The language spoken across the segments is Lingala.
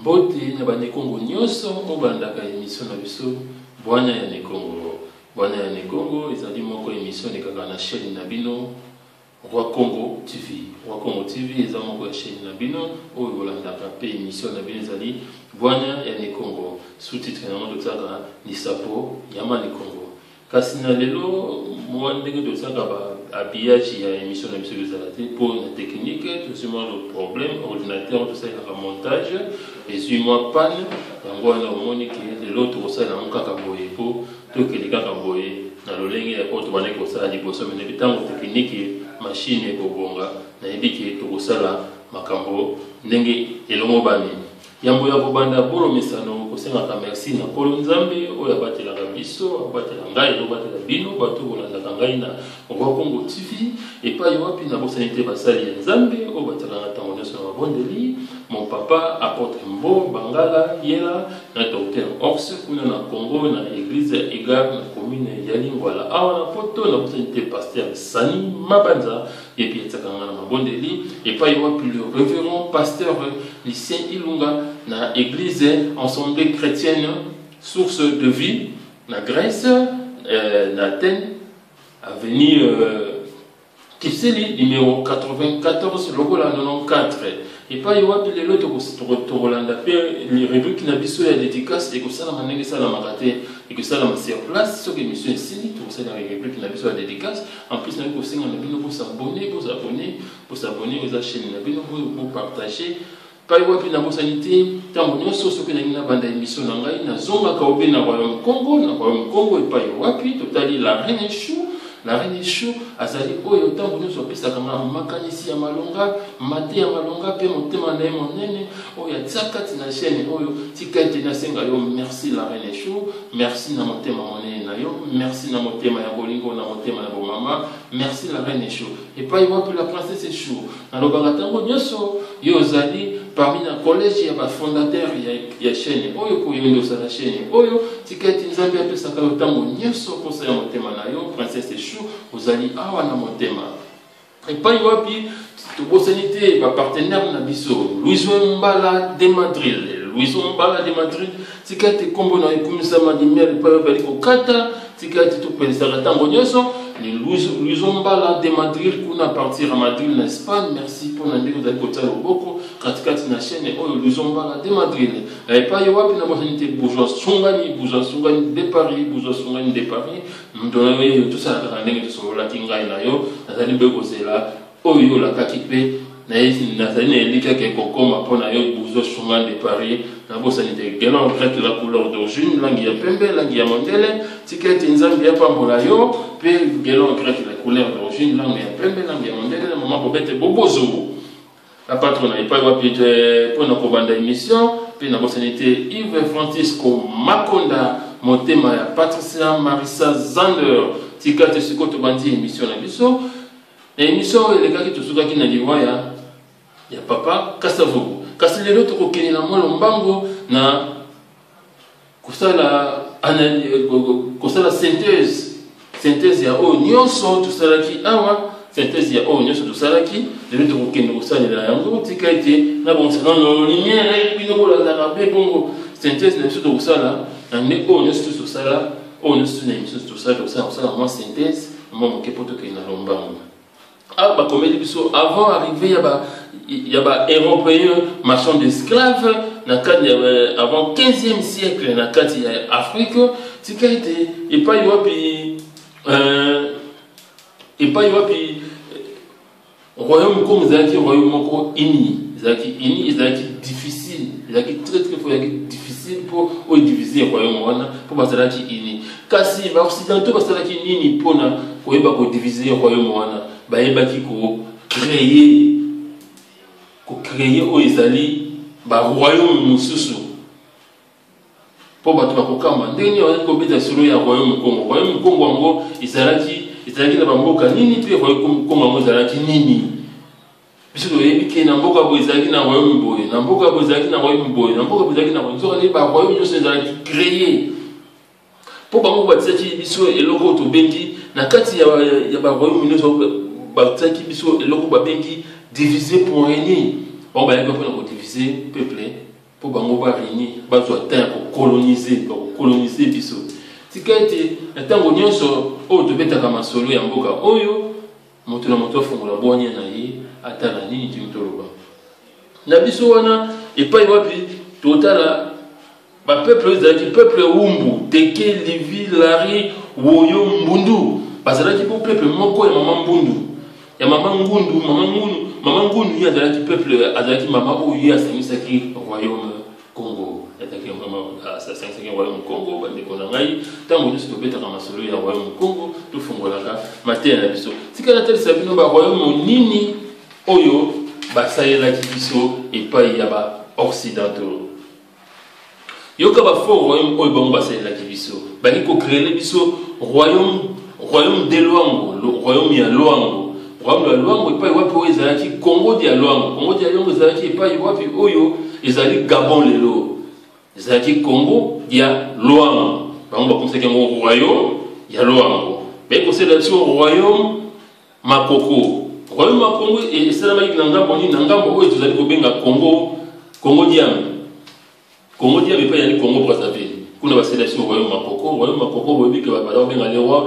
Mbote na banekongo nyonso obandaka émission na biso bwana ya Nekongo. Bwana ya Nekongo ezali moko émission ekaka na chaîne na bino Roi Congo TV. Roi Congo TV eza moko ya chaîne na bino oyo bolandaka pe émission na bino ezali bwana ya Nekongo. Sous-titre na totaka ni sapo yama Nekongo. Kasi na lelo moi ndenge totaka ba habillage ya émission na biso ezalate pour la technique tout simplement le problème ordinateur tout ça la montage et suis-moi panne yango na omoni ke lelo to ça na kaka boye po to ke kaka boye na lolenge ya poto bana ko sala liboso mais bitango technique machine ko bonga na yebiki to sala makambo ndenge elongo bani yambo ya kobanda bolo mesano ko senga ka merci na kolo nzambe oya batela ka biso batela ngai do batela bino bato bolanda ka ngai na Roi Congo TV et pas yopi na bosanité basali ya nzambe o batela na tango nyoso na bondeli mon papa apôtre Mbo Bangala yela na docteur Ox kuna na Congo na église Egar na commune ya Lingwala awa na poto na bosanité pasteur Sani Mabanza et puis tsakanga na bondeli et pas yopi le révérend pasteur Lucien Ilunga na église ensemble chrétienne source de vie na Grèce na Athènes avenue Kipseli numéro 94 logola 94 et pas yopi lelo to Rolanda pe les rubriques na biso ya dédicace et que ça la manenge ça la makate et que ça la sur place ce que monsieur Sini tout ça dans les rubriques na biso ya dédicace en plus na ko singa na bino pour s'abonner aux chaînes na bino pour partager pas yopi na bosanité tango nyonso soki na ngina banda émission na ngai na zonga ka obe na Royaume Congo et pas yopi totali la reine chou azali oyo tango nyonso pesa kanga makanisi ya malonga mate ya malonga pe motema na monene oyo tsakati na chaîne oyo tikati na senga yo merci la reine chou merci na motema monene na yo merci na motema ya bolingo na motema na bomama merci la reine chou et pas yopi la princesse chou na lobanga tango nyonso yo zali parmi na collège ya ba fondateur ya chaîne oyo ko yondo sa la chaîne oyo tikati nzambe apesa ka tango nyonso ko sa motema na yo princesse chou vous allez awa na motema et pas yopi to bosanité ba partenaire na biso Louison Mbala de Madrid tikati kombo na ekumisa madimere pa bali ko kata tikati to pensa tango nyonso les Louison Mbala de Madrid kuna partir à Madrid en Espagne merci pour nandi vous allez côté beaucoup katikati na chaîne oyo Louison Mbala de Madrid et pas yopi na bosanité bourgeois sungani de Paris ndona tout ça na ndenge to sola tingai na yo nazali beko zela oyo la kakipe na yesi nazali elika ke kokoma pona yo bourgeois sungani de Paris na bosanité gela on traite la couleur d'origine langi ya pembe langi ya mondele tiketi nzambi ya pambola yo pe gela on traite la couleur d'origine langi ya pembe langi ya mondele na mama bobete bobozo la patronne et pas wapi pour na kobanda émission pe na bosanité Yves Francisco Makonda motema ya Patricia Marissa Zander tikate sikoto bandi émission na biso na émission elekaki tosukaki na liwaya ya papa Kasavubu kasi lelo tokokeni na molo mbango na kusala synthèse ya o nyonso tosalaki awa synthèse ya o nyonso tosalaki lelo tokokeni kosalela yango tikate na bonsana no lumière bino kolandaka pe bongo synthèse na biso tokosala mais on est tous au sala, on est tous une émission tout ça, moi synthèse, moi mon kepoto qui n'a lomba. Ah bah comme il dit avant arriver il y a ba européen marchand d'esclaves, avant 15e siècle na kati ya Afrique, tikate et pas yopi royaume comme zaki royaume moko zaki difficile, zaki très difficile pour diviser le royaume pour basalaki ini kasi ba occidentaux basalaki nini pona koyeba ko diviser le royaume ba yebaki ko créer o ezali ba royaume mususu pour bato bakokamba ndenge wali ko beta solo ya royaume Congo ngo ezalaki na bamboka nini pe royaume Congo ngo ezalaki nini biso yebi ke na mboka bo ezalaki na royaume boye na mboka bo ezalaki na royaume boye na mboka bo ezalaki na royaume ba royaume nyonso ezalaki créé po bango batisaki biso eloko to bengi na kati ya ba royaume nyonso bataki biso eloko babengi diviser pour régner. On va diviser peuple pour bango ba régner, ba zo atteindre pour coloniser biso. Tika ete ntango nyonso o to betaka masolo ya mboka oyo moto na moto fongola bonya na ye atala nini timtoloba. Na biso wana epai wapi totala ba peuple wumbu teke livi lari woyo mbundu bazalaki po peuple moko ya mama mbundu ya mama ngundu ya azalaki peuple azalaki mama oyo asangisaki royaume Congo ataki mama asangisaki royaume Congo bande ko ngai tango nyonso tobetaka masolo ya royaume Congo tofungolaka matena na biso tika na telisa bino ba royaume nini oyo basalelaki biso epai ya ba occidentaux. Yoka ba fort royaume oyo bango basalelaki biso baki ko créer biso royaume de Luango, royaume ya Luango. Royaume ya Luango epai wapi oyo ezalaki Congo dia Luango. Congo dia Luango ezalaki epai wapi oyo ezali Gabon lelo. Ezalaki Congo dia Luango. Bango bakomsaki yango royaume ya Luango. Baki kosala biso royaume Makoko. Royaume Makongo esalamaki na ngambo nini na ngambo oyo tozali kobenga Congo diame. Congo diame epai yali Congo Brazzaville. Kuna basala biso royaume Makoko boyebi ke babala obenga le roi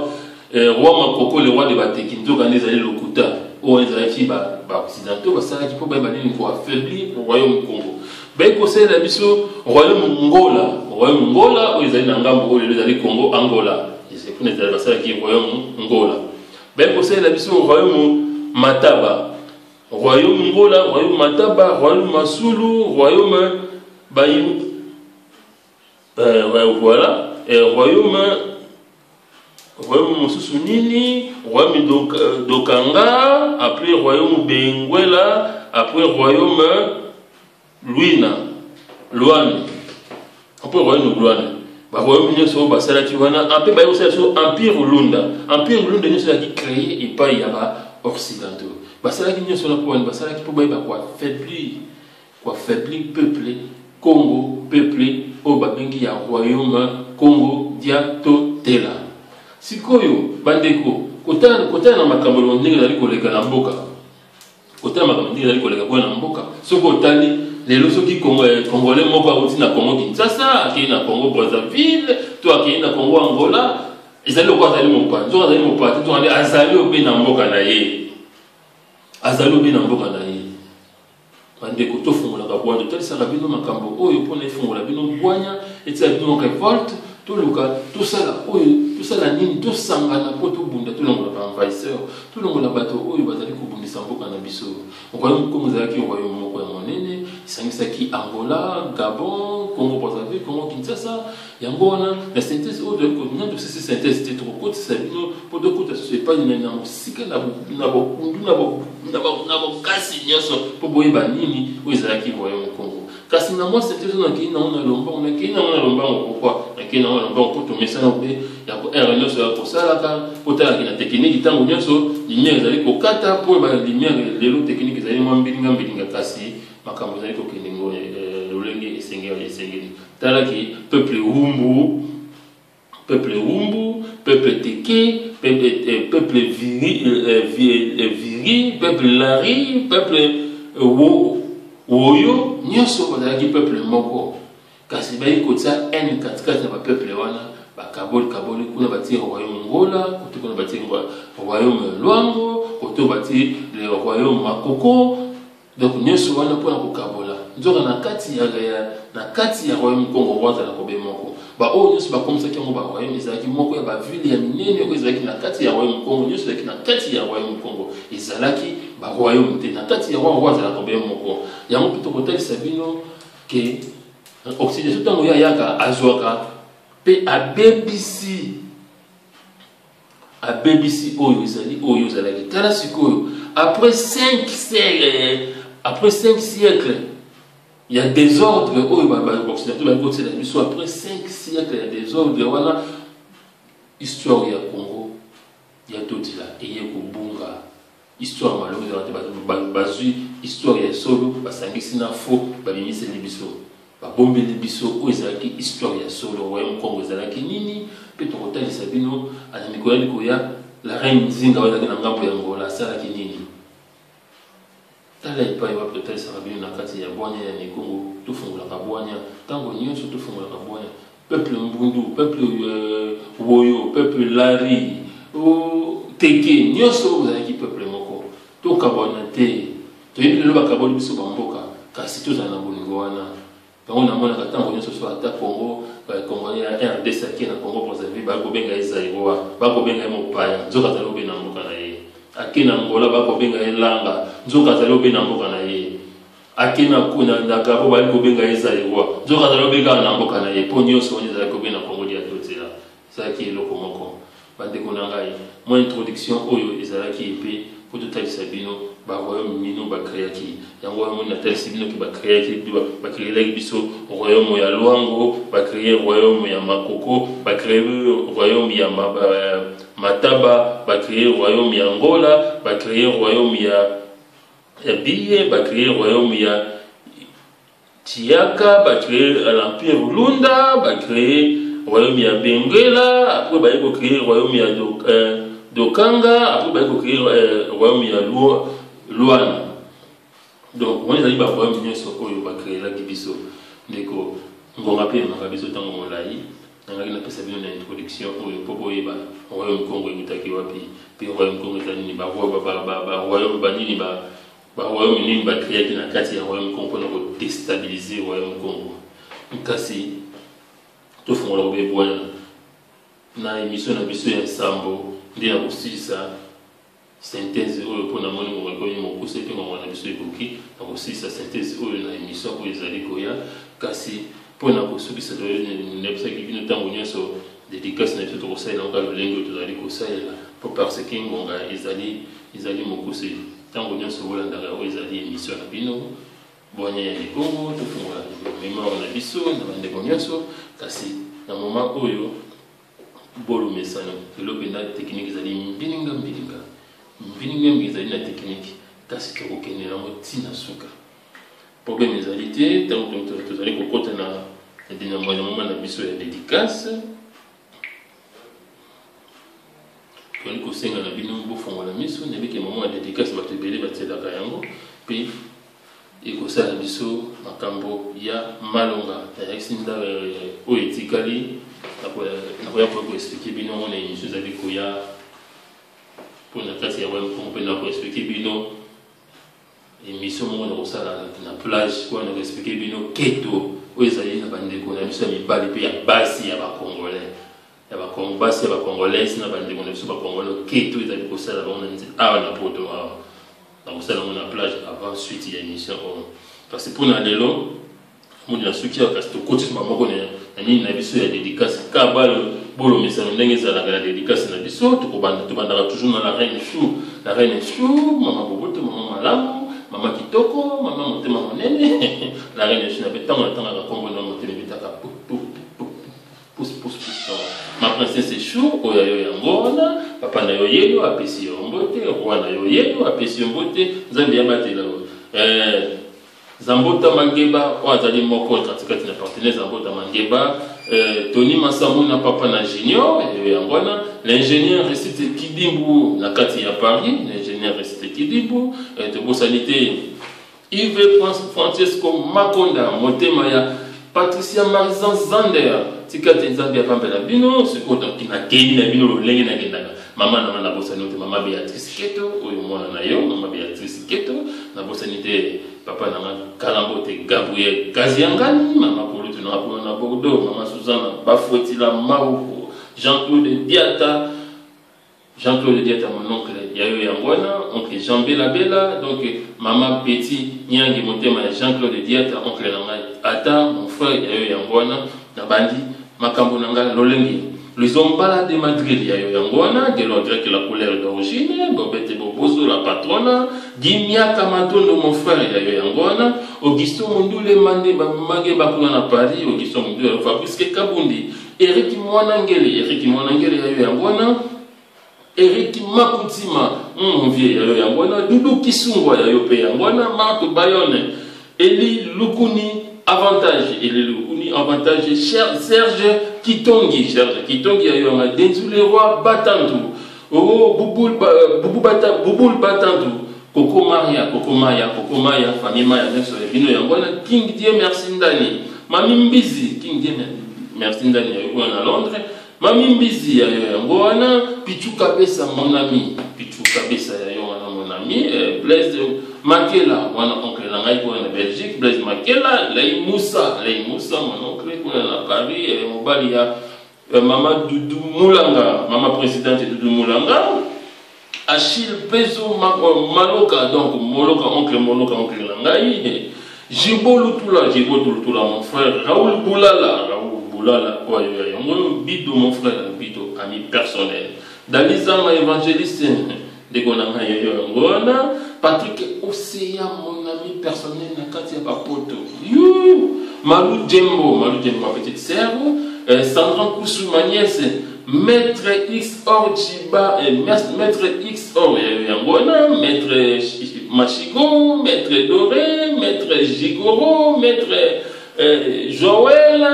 Makoko, le roi de Bateki, nzoka nezali lokuta oyo ezalaki ba occidentaux basalaki mpo bayeba nini ko affaiblir royaume Congo. Baki kosala biso royaume Ngola oyo ezali na ngambo oyo ezali Congo Angola. Kuna ezali basalaki royaume Ngola. Baki kosala biso royaume Mataba, royaume Ngola, royaume Mataba, royaume Masulu, royaume Bayou, voilà, et royaume Moussounini, royaume Dokanga, après royaume Benguela, après royaume Luane, après royaume Luane. Royaume nyonso basalaki wana après bayosalaki empire Lunda nyonso yaki créé epai ya ba occidentaux basalaki nyonso na poni basalaki po bayeba ko affaiblir peuple Congo peuple oyo babengi ya royaume Congo dia totela. Sikoyo bandeko kotala na makambo ndenge ezali koleka na mboka na mboka soko otali lelo soki congolais moko auti na Congo Kinshasa akei na Congo Brazzaville to akei na Congo Angola ezali lokwa azali mopati to azali obe na mboka na ye bandeko tofungolaka bwanya totalisaka bino makambo oyo mpona efungola bino bwanya etia bino révolte toluka tosala nini tosangana mpo tobunda tolongola baenvahisseur tolongola bato oyo bazali kobundisa mboka na biso. Royaume Congo ezalaki royaume moko ya monene esangisaki Angola, Gabon, Congo Brazzaville, Congo Kinshasa. Yango wana na synthèse oyo toyali koninga tosisi synthèse te tokokotisa bino mpo tokota susu epai na mosika na bokundu na bokasi nyonso mpo boyeba nini oyo ezalaki royaume Congo. Kasi na mwa synthèse oyo nakei nango na lombango pourquoi nakei nango na lombango mpo tomesana mpe ya ko ere nyonso ya kosalaka mpo talaki na tekniki ntango nyonso lumière ezali kokata mpo ba lumière lelo tekniki ezali mwa mbilinga kasi makambo ezali kokende ngo lolenge esengeli talaki peuple wumbu, peuple teke, peuple viri, peuple lari, peuple woyo nyonso bazalaki peuple moko kasi bayi kotia N44 na ba peuple wana bakaboli kuna batie royaume Ngola kote kuna batie royaume Luango kote batie le royaume Makoko. Donc nyonso wana mpona kokabola nzoka na kati ya royaume Congo wazala kobe moko ba oyo nyonso bakomisaki yango ba royaume ezalaki moko ya bavile ya minene oyo ezalaki na kati ya royaume Congo nyonso ezalaki na kati ya royaume Congo ezalaki ba royaume te na kati ya royaume wazala kobe moko yango mpe tokotalisa bino ke occidentaux ntango yaka azwaka mpe abebisi oyo ezalaki tala sikoyo après 5 siècles, il y a des ordres, après 5 siècles, il y a des ordres, voilà, histoire ya Congo, il y a tout là, et il y a Kubunga, histoire malheureuse, histoire ya solo, basangisi na faux, babimisi libiso, babombe libiso, o ezalaki histoire ya solo, royaume Congo ezalaki nini, pe tokotali sabino, ana mikolo likoya, la reine Nzinga ezalaki na ngambo ya Angola, salaki nini. tala epai wapi totalisaka bino na kati ya bwanya ya Nikongo tofungolaka bwanya ntango nyonso tofungolaka bwanya peuple mbundu peuple woyo peuple lari teke nyonso ozalaki peuple moko tokabwana te toyebi lelo bakaboli biso bamboka kasi tozala na bolingo wana yango namonaka ntango nyonso so ata Congo Congo ya RDC ake na Congo Brazzaville bakobenga ye Zaïrois bakobenga ye mopaya nzoka azali obe na mboka na ye ake na Angola bakobenga ye Langa nzoka azali obe na mboka na ye ake na Gabon bali kobenga ye Zaïrois nzoka azali obe kaka na mboka na ye mpo nyonso wana ezalaki obe na Congo dia totela ezalaki eloko moko bandeko na ngai mo introduction oyo ezalaki epe po totalisa bino baroyaume mino bakreaki yango wana natalisi bino ke bakreelaki biso royaume ya Lwango bakreye royaume ya Makoko bakreye royaume ya Mataba bakreye royaume ya Angola bakreye royaume ya Biye bakreye royaume ya Tiaka bakreye l'empire Lunda bakreye royaume ya Benguela après baye créer royaume ya Dokanga après baye créer royaume ya Luana donc on ezali ba royaume nyonso oyo ba créer la biso ndeko ngonga pe na biso tango molai nangaki na pesa bino na introduction oyo popo yeba royaume Congo ekutaki wapi pe royaume Congo tani ba royaume banini ba royaume nini ba créer na kati ya royaume Congo na ko déstabiliser royaume Congo kasi tofungola kobe bwana na émission na biso ya sambo ndi na kosisa synthèse oyo mpona moni ngokoyi mokuse mpe ngongo na biso ekoki na kosisa synthèse oyo na émission oyo ezali koya kasi mpona kosukisa nayebisaki bino ntango nyonso dédicace na biso tokosalela ngoka lolenge oyo tozali kosalela mpo parce que ngonga ezali mokuse ntango nyonso olandaka oyo ezali émission na bino bwanya ya Nikongo tofungola mémoire na biso na bandeko nyonso kasi na moment oyo bolo mesano lelo pena technique ezali mbininga ezali na technique kasi tokokende nango ntina suka problème ezali te ntango tozali kokota na moment na biso ya dédicace tozali kosenga na bino bofongola miso nayebiki moment ya dédicace bato ebele batielaka yango mpe ekosala biso makambo ya malonga tayakisi nda oyo etikali nakoya koexplike bino na émission ezali koya mpona kati ya royaume Congo mpe nakoexplike bino émission moko na kosala na plage wana nakoexplike bino keto oyo ezali na bandeko na biso ya mibali mpe ya basi ya bacongolais basi ya bacongolais na bandeko na biso bacongolais keto ezali kosala bango na nzela awa na poto awa nakosala yango na plage avant suite ya émission oyo kasi mpona lelo moni na soki ya kasi tokotisa moko na nini na biso ya dédicace ka bolomesano ndenge ezalaka na dédicace na biso tobandaka toujours na la reine chou mama boboto mama malamu mama kitoko mama motema monene la reine chou na pe ntango natangaka kombo na motema ebetaka pus ma princesse chou oyo ayo yango wana papa na yo yelo apesi yo mbote roi na yo yelo apesi yo mbote nzambe yabatela Zambota Mangeba oyo azali moko katikati na partenaire Zambota Mangeba Tony Masamuna papa na junior yango wana l'ingénieur Récite Kidimbu na kati ya Paris l'ingénieur Récite Kidimbu tobosanité Yves Francesco Makonda motema ya Patricia Marizan Zander tikati nzambe ya pambela bino sikoto kina keni na bino lolenge na gendaka mama na bosanité mama Béatrice Keto oyo mwana na yo mama Béatrice Keto na bosanité papa na Kalambote Gabriel Kaziangani mama Polutu na Bordeaux mama Suzana Bafouetila Maruko Jean-Claude Diata mon oncle yayo yangwana oncle Jean Bela donc mama Petit Nyangi motema Jean-Claude Diata oncle nanga ata mon frère yayo yangwana na bandi makambo nanga lolengi les ombala de Madrid yayo yangwana de l'ordre que la couleur d'origine Bobete Bobozo la patrona Dimia Kamatondo mon frère yayo yangwana Augusto Mundule Mande Mage bakuna na Paris Augusto Mundule Fabrice Kabundi Eric Mwanangele yayo yangwana Eric Makutima mon vieux yayo yangwana Dudu Kisungwa yayo pe yangwana Marc Bayone Eli Lukuni avantage Serge Kitongi yayo nga Denzule Roi Batandu Boubou Batandu Coco Maria, famille Maya, bino yangwana, King Dieu merci ndani. Mami Mbizi, King Dieu merci ndani, à Londres. Mami Mbizi, yangwana, Pichu Kabesa, mon ami. Pichu Kabesa, yangwana, mon ami. Blaise Makela, wana oncle Langai, pour la Belgique. Blaise Makela, Lei Moussa, mon oncle, pour la Paris. Mobalia, Maman Doudou Moulanga, Maman présidente Doudou Moulanga. Achille Pezo Maloka, donc Moloka, oncle Langai. Jibo Lutula, mon frère. Raoul Boulala, Bido, mon frère, Bido, ami personnel. Dalisa, ma évangéliste, de Gonanga, Patrick Océan, mon ami personnel, Nakatia Papoto. Malou Djembo, ma petite sœur. Sandra Koussou, ma nièce. Maître X Or Chiba, Maître X Or Yangona, Maître Machigo, Maître Doré, Maître Gigoro, Maître Joël,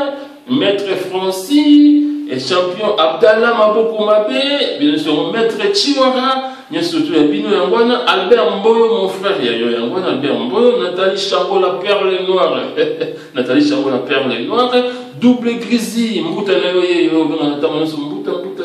Maître Francis, champion Abdallah Maboko Mabé, bien sûr Maître Chiwara, bien surtout Bino Yangona, Albert Mboyo, mon frère Yangona, Albert Mboyo, Nathalie Chambo, la perle noire, Nathalie Chambo, la perle noire, double Grisi, Mbouta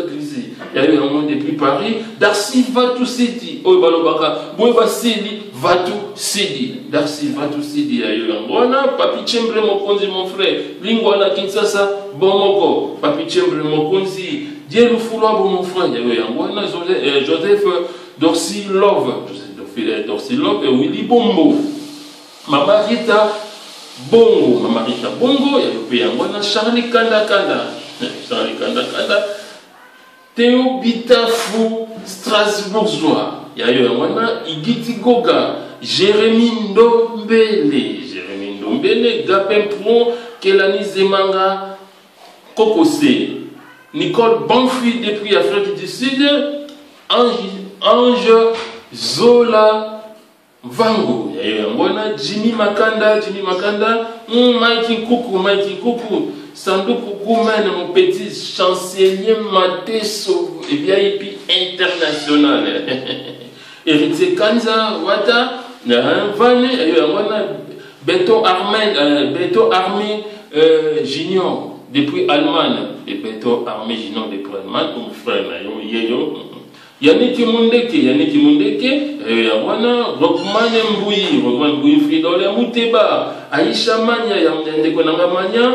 Grisi, il y a eu un monde depuis Paris, Darcy Vatou Sidi, Oibalobaka, Boueba Sidi, Vatou Sidi, Darcy Vatou Sidi, il y a eu un monde, Papi Tchembre Mokonzi, mon frère, Lingwana Kinsasa, Bomoko, Papi Tchembre Mokonzi, Dieu Fouloabo, mon frère, il y a eu un monde, Joseph Dorcy Love, et Willy Bombo, Mama Rita Bongo, il y a eu un monde, Charlie Kanda, Théo Bitafou, Strasbourgeois. Il y a eu un moment, Igiti Goga, Jérémy Ndombele, Gapin Pro, Kelani Zemanga, Kokose, Nicole Banfi depuis Afrique du Sud, Ange Zola Vango. Il y a eu un moment, Jimmy Makanda, Mikey Kuku. Sandoku Goumen, mon petit chancelier Mateso, et VIP international. Héritier Kanza, Wata, Vane, Beto Armé Junior, depuis Allemagne. Et Beto Armé Junior, depuis Allemagne, mon frère, Yannick Mundeke, Rockman Mbouyi, Fridole Mouteba, Aïcha Mania, Yandekonanga Mania,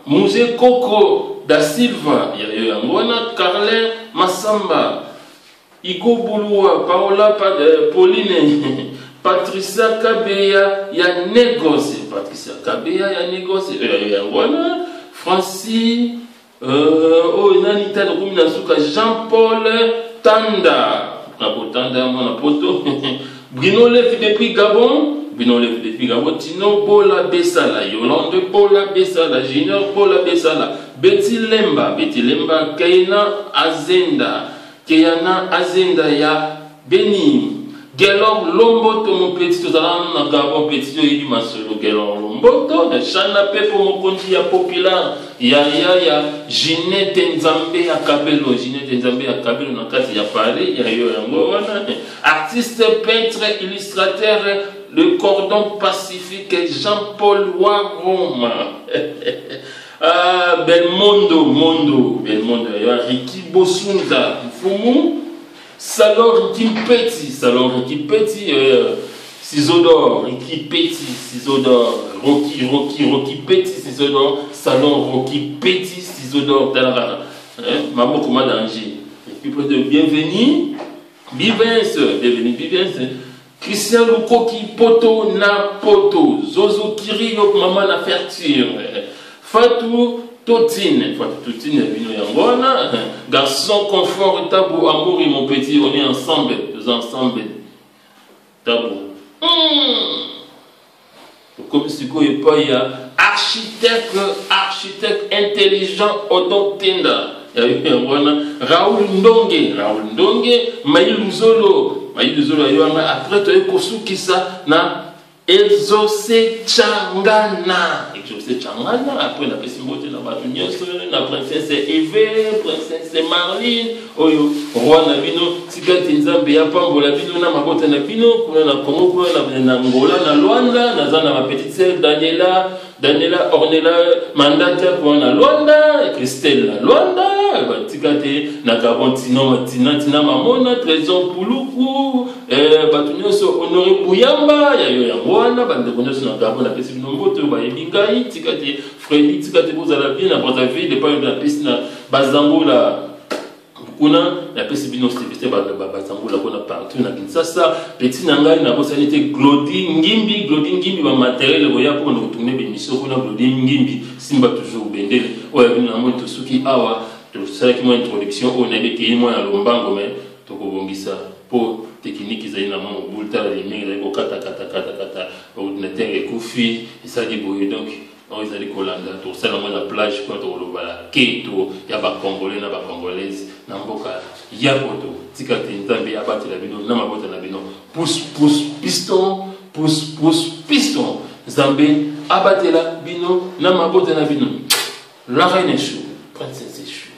Musée Coco da Silva, Carlin Massamba, Igo Bouloua, Paola Pauline, Patricia Kabeya, ya négocie, Francis, Nanita Jean-Paul Tanda, Bruno Lev depuis Gabon, Tino Bola Bessala, Yolande Bola Bessala, Junior Bola Bessala, Betty Lemba, Keyana Azenda, ya Beni, Gelor Lomboto, mon petit, tout à l'heure, Gabon petit, il m'a solo, Gelor Lomboto, Chana Pepo, mon conti, ya populaire, ya Ginette Nzambe à Kabelo, Nakati, ya Paris, artiste, peintre, illustrateur, le cordon pacifique, Jean-Paul Waroma. Belmondo, Ricky Bosunda, Fumu, Salon Ricky Petit, Cisodor, Ricky Petit, Cisodor, Rocky Petit, Cisodor, Salon Rocky Petit, Cisodor, Talara, Maman Commande Angers. Et puis, bienvenue, Christian Lukoki Poto na Poto, Zozo Kirio, Maman la Ferture, Fatou Totine, Vino Yangona, garçon confortable, amour et mon petit, on est ensemble, Tabou. Comme si il y a architecte intelligent, Odon Tenda. Raoul Ndonge, Maïlou Zolo, après tu as Kosu Kisa na Exaucé Changana. Exaucé Changana. Après, la pessimité dans la princesse Eve, princesse Marline. Oyo, roi Nabino, Tika Tinzambe, Yapambo, Labino, Namabota Nabino, Kuna na Congo, Kuna na Angola, na Luanda, Nazana, ma petite sœur, Daniela, Ornella, Mandata, Kuna na Luanda, Christelle, na Luanda, Tika Te, na Gabon, Tina Mamona, Trésor Puluku, Batunyoso, Honoré Bouyamba, Yayo Yangwana, Bandekonyoso, na Gabon, la Pessimité, Nomboto, Bayebingai, Tika Te, Frédéric, Tika Te, Bozalabien, na Brazzaville, les parents de la Pessimité, Bazango, la kuna la pesi bino stabilité batango la kona partout na Kinshasa petit nangai na bosanité Glody Ngimbi ba matériel boya pour nous retourner bémission kuna Glody Ngimbi simba toujours bendele oya bino na moto suki awa to sala ki mo introduction o na beki mo na lombango mais to ko bongisa po technique za ina mo bulta la ligne ko kata ordinateur et kufi et ça dit boye donc on est allé Kolanda, tout ça dans la plage quand on le voit là, Keto, y a pas congolais, n'a pas congolaise, n'a pas y a poto, tika tintambi y a battu la bino, n'a pas battu la bino, pousse piston, Zambé, abattu la bino, n'a pas battu la bino, la reine est chou, princesse est chou.